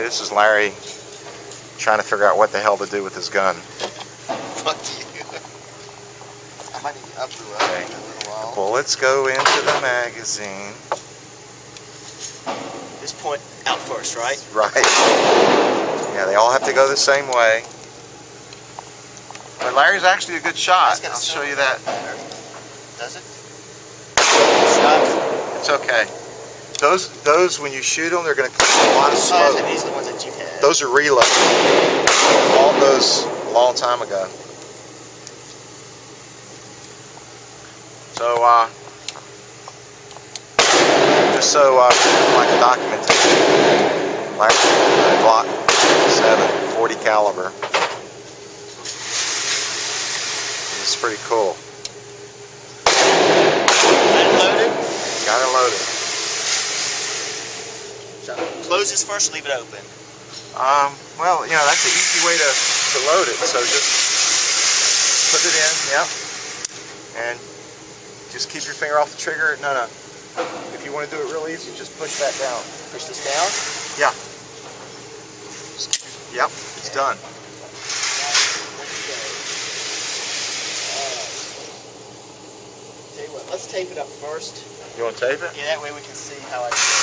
Hey, this is Larry trying to figure out what the hell to do with his gun. Fuck you. I might need to undo it in a little while. Bullets go into the magazine. This point out first, right? Right. Yeah, they all have to go the same way. But Larry's actually a good shot. I'll show you that. Does it? It's okay. Those when you shoot them, they're going to cause a lot of smoke. Oh, these are the ones that you had. Those are reloaded. All those a long time ago. So, just so like a documentation, Larry Glock 7 40 caliber. This is pretty cool. Got it loaded. So close this first or leave it open? Well, you know, that's the easy way to load it. So just put it in, yep. And just keep your finger off the trigger. No. If you want to do it real easy, just push that down. Push this down? Yeah. Yep, it's done. Tell you what, let's tape it up first. You want to tape it? Yeah, that way we can see how I do it.